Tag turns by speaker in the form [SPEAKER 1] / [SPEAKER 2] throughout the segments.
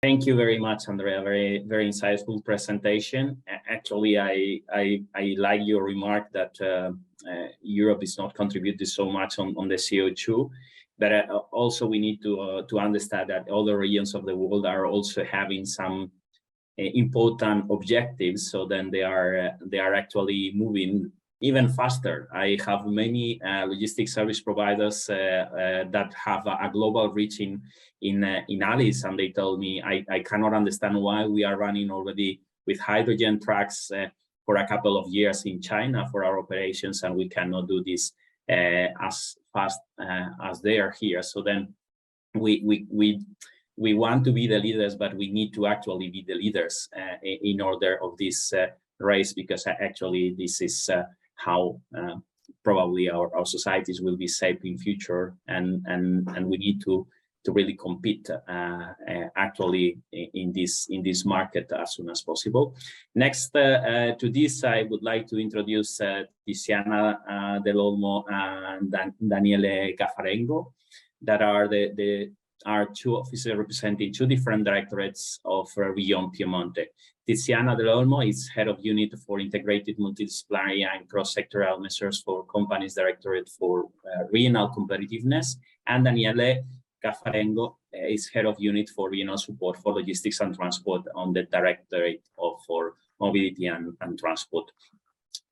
[SPEAKER 1] Thank you very much, Andrea. Very insightful presentation. Actually, I like your remark that Europe is not contributing so much on the CO2, but also we need to understand that other regions of the world are also having some important objectives. So then they are actually moving even faster. I have many logistics service providers that have a global reach in Alice, and they told me, I cannot understand why we are running already with hydrogen trucks for a couple of years in China for our operations, and we cannot do this as fast as they are here. So then we want to be the leaders, but we need to actually be the leaders in order of this race, because actually this is how probably our societies will be safe in future, and we need to really compete actually in this market as soon as possible. Next to this, I would like to introduce Tiziana Dell'Olmo and Daniele Caffarengo, that are two officers representing two different directorates of Regione Piemonte. Tiziana Dell'Olmo is head of unit for integrated multidisciplinary and cross-sectoral measures for companies directorate for regional competitiveness, and Daniele Caffarengo is head of unit for regional support for logistics and transport on the directorate for mobility and transport.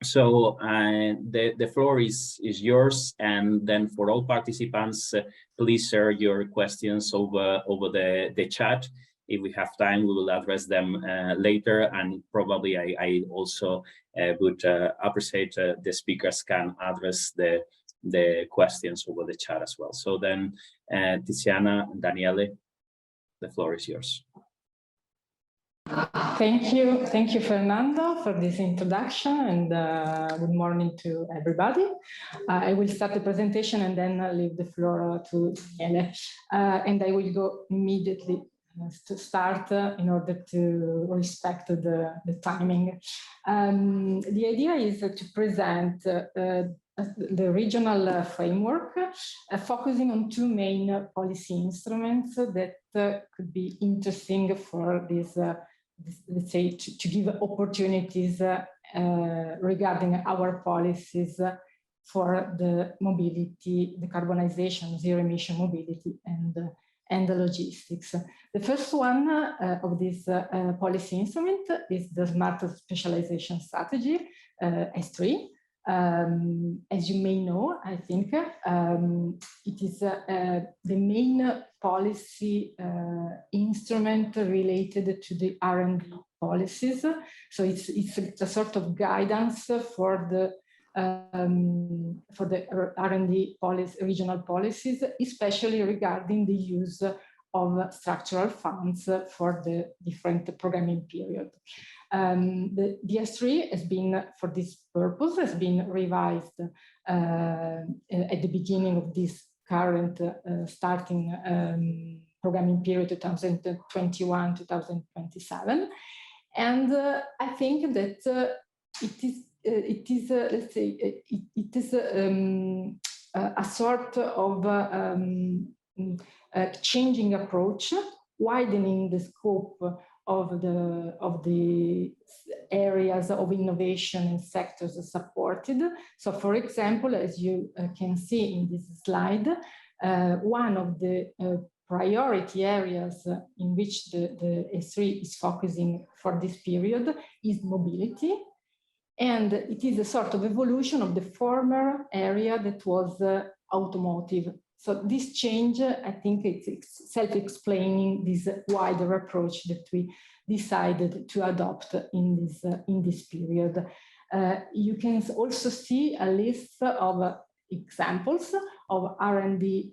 [SPEAKER 1] So the floor is yours, and then for all participants, please share your questions over the chat. If we have time, we will address them later, and probably I also would appreciate the speakers can address the questions over the chat as well. So then, Tiziana, Daniele, the floor is yours.
[SPEAKER 2] Thank you, Fernando, for this introduction, and good morning to everybody. I will start the presentation and then leave the floor to Daniele, and I will go immediately to start in order to respect the timing. The idea is to present the regional framework, focusing on two main policy instruments that could be interesting for this, let's say, to give opportunities regarding our policies for the mobility, the decarbonization, zero emission mobility, and the logistics. The first one of this policy instrument is the Smart Specialization Strategy, S3. As you may know, I think it is the main policy instrument related to the R&D policies. So it's a sort of guidance for the R&D policy, regional policies, especially regarding the use of structural funds for the different programming period. The S3 has been, for this purpose, has been revised at the beginning of this current starting programming period 2021-2027, and I think that it is let's say it is a sort of changing approach, widening the scope of the areas of innovation and sectors supported. So, for example, as you can see in this slide, one of the priority areas in which the S3 is focusing for this period is mobility, and it is a sort of evolution of the former area that was automotive. So this change, I think it's self-explaining this wider approach that we decided to adopt in this period. You can also see a list of examples of R&D,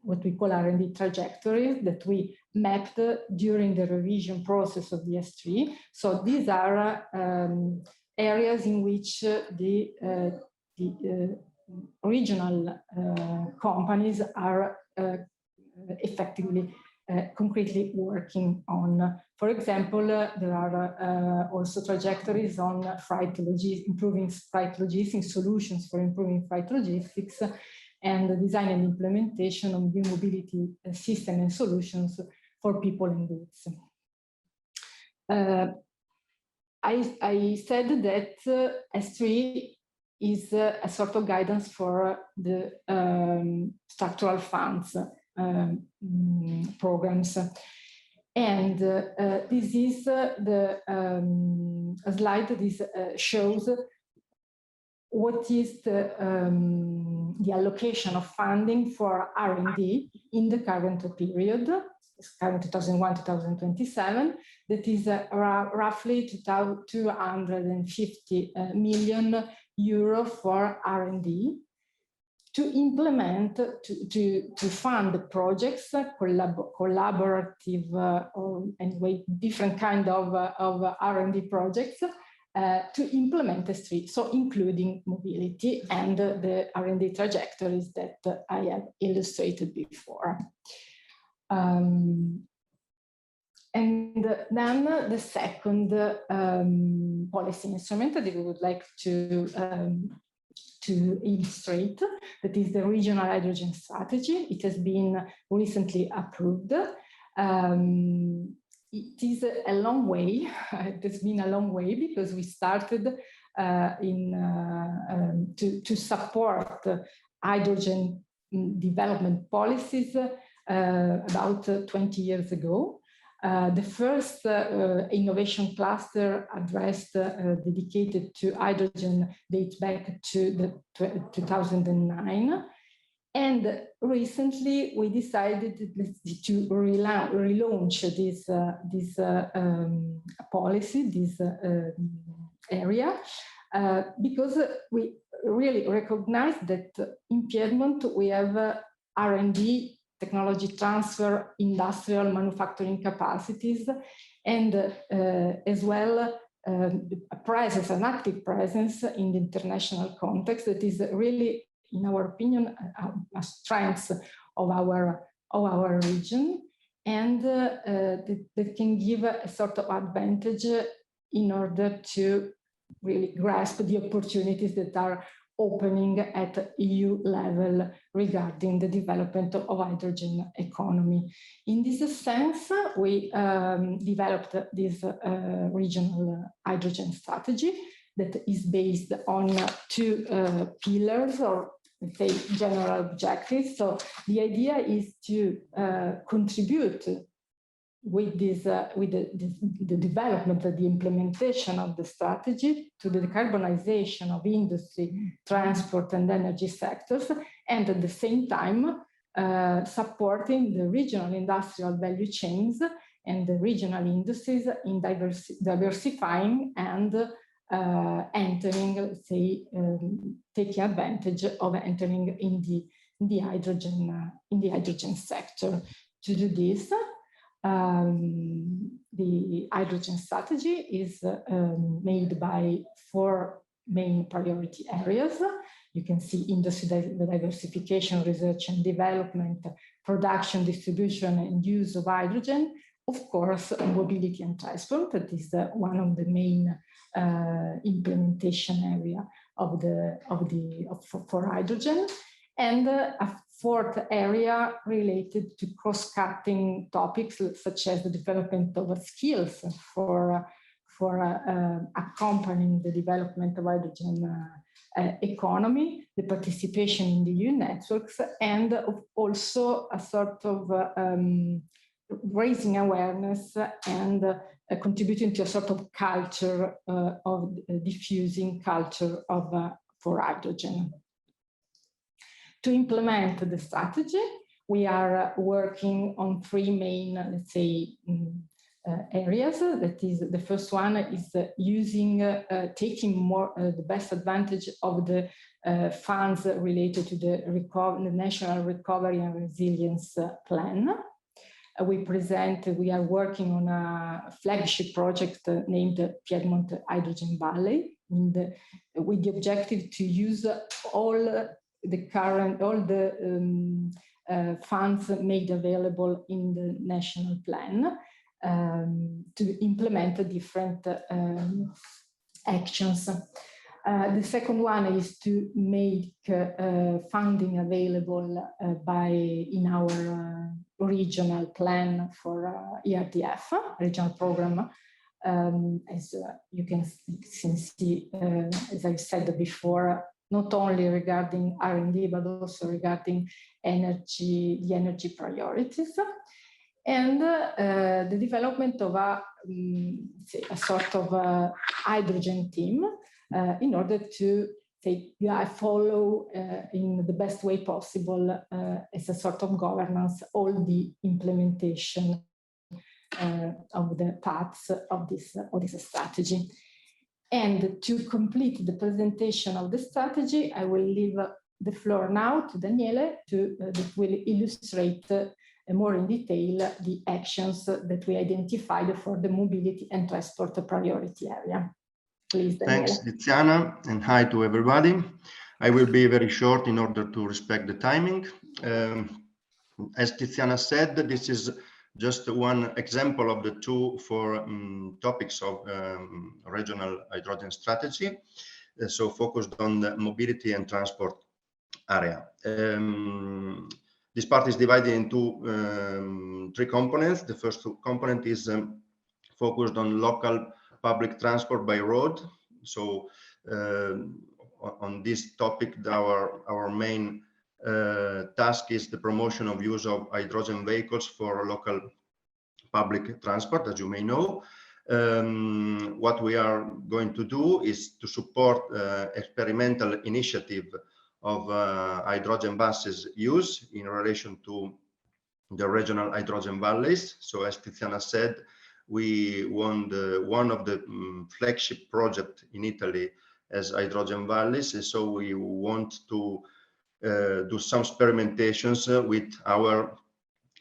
[SPEAKER 2] what we call R&D trajectories that we mapped during the revision process of the S3. So these are areas in which the regional companies are effectively, concretely working on. For example, there are also trajectories on improving freight logistics, solutions for improving freight logistics, and the design and implementation of new mobility system and solutions for people and goods. I said that S3 is a sort of guidance for the structural funds programs. And this is the slide that shows what is the allocation of funding for R&D in the current period, current 2001-2027, that is roughly 250 million euro for R&D to implement, to fund projects, collaborative or anyway, different kind of R&D projects to implement S3, so including mobility and the R&D trajectories that I have illustrated before. And then the second policy instrument that we would like to illustrate, that is the regional hydrogen strategy. It has been recently approved. It is a long way. It has been a long way because we started to support hydrogen development policies about 20 years ago. The first innovation cluster addressed dedicated to hydrogen dates back to 2009. And recently we decided to relaunch this policy, this area, because we really recognize that in Piedmont we have R&D, technology transfer, industrial manufacturing capacities, and as well a presence, an active presence in the international context that is really, in our opinion, a strength of our region, and that can give a sort of advantage in order to really grasp the opportunities that are opening at EU level regarding the development of hydrogen economy. In this sense, we developed this regional hydrogen strategy that is based on two pillars, or let's say general objectives. So the idea is to contribute with this, with the development, the implementation of the strategy to the decarbonization of industry, transport, and energy sectors, and at the same time supporting the regional industrial value chains and the regional industries in diversifying and entering, let's say, taking advantage of entering in the hydrogen sector. To do this, the hydrogen strategy is made by 4 main priority areas. You can see industry diversification, research and development, production, distribution and use of hydrogen. Of course, mobility and transport, that is one of the main implementation area for hydrogen. And a 4th area related to cross-cutting topics such as the development of skills for accompanying the development of hydrogen economy, the participation in the EU networks, and also a sort of raising awareness and contributing to a sort of culture of diffusing culture for hydrogen. To implement the strategy, we are working on 3 main, let's say, areas. That is, the first one is using, taking more the best advantage of the funds related to the National Recovery and Resilience Plan. We are working on a flagship project named Piedmont Hydrogen Valley, with the objective to use all the funds made available in the national plan to implement different actions. The second one is to make funding available in our regional plan for ERDF, regional program. As you can see, as I've said before, not only regarding R&D, but also regarding the energy priorities. And the development of a sort of hydrogen team in order to follow in the best way possible as a sort of governance all the implementation of the paths of this strategy. And to complete the presentation of the strategy, I will leave the floor now to Daniele that will illustrate more in detail the actions that we identified for the mobility and transport priority area. Please, Daniele.
[SPEAKER 3] Thanks, Tiziana, and hi to everybody. I will be very short in order to respect the timing. As Tiziana said, this is just one example of the two topics of regional hydrogen strategy, so focused on the mobility and transport area. This part is divided into three components. The first component is focused on local public transport by road. So on this topic, our main task is the promotion of use of hydrogen vehicles for local public transport, as you may know. What we are going to do is to support experimental initiative of hydrogen buses use in relation to the regional hydrogen valleys. So as Tiziana said, we won one of the flagship project in Italy as hydrogen valleys. And so we want to do some experimentations with our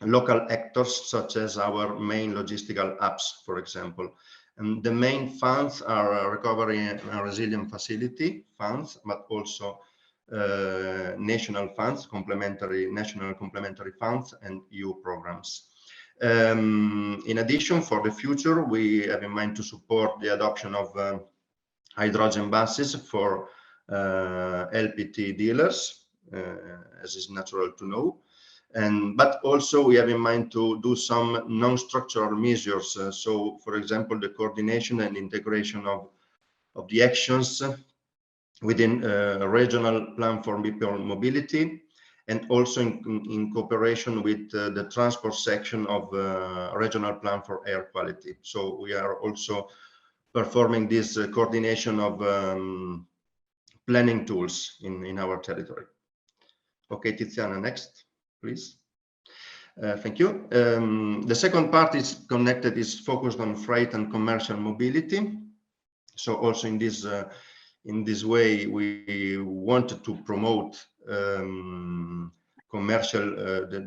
[SPEAKER 3] local actors, such as our main logistical hubs, for example. And the main funds are Recovery and Resilience Facility funds, but also national funds, national complementary funds, and EU programs. In addition, for the future, we have in mind to support the adoption of hydrogen buses for LPT dealers, as is natural to know. But also we have in mind to do some non-structural measures. So, for example, the coordination and integration of the actions within a regional plan for people mobility, and also in cooperation with the transport section of regional plan for air quality. So we are also performing this coordination of planning tools in our territory. Okay, Tiziana, next, please. Thank you. The second part is focused on freight and commercial mobility. So also in this way, we wanted to promote the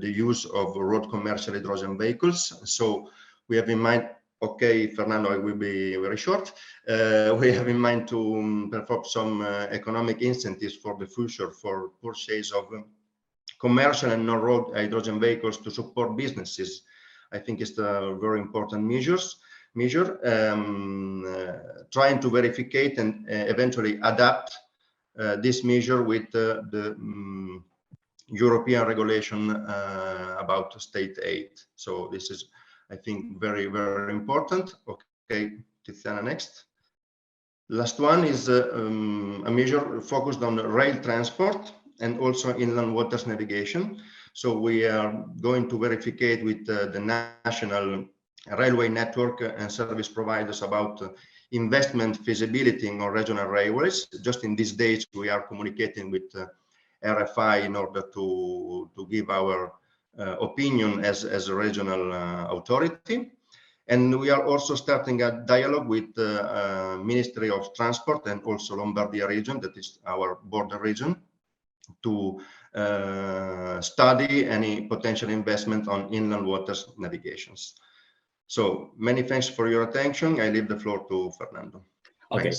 [SPEAKER 3] use of road commercial hydrogen vehicles. So we have in mind, okay, Fernando, I will be very short. We have in mind to perform some economic incentives for the future for purchase of commercial and non-road hydrogen vehicles to support businesses. I think it's a very important measure, trying to verificate and eventually adapt this measure with the European regulation about state aid. So this is, I think, very, very important. Okay, Tiziana, next. Last one is a measure focused on rail transport and also inland waters navigation. So we are going to verificate with the national railway network and service providers about investment feasibility on regional railways. Just in these days, we are communicating with RFI in order to give our opinion as a regional authority. And we are also starting a dialogue with the Ministry of Transport and also Lombardia region, that is our border region, to study any potential investment on inland waters navigations. So many thanks for your attention. I leave the floor to Fernando.
[SPEAKER 1] Okay,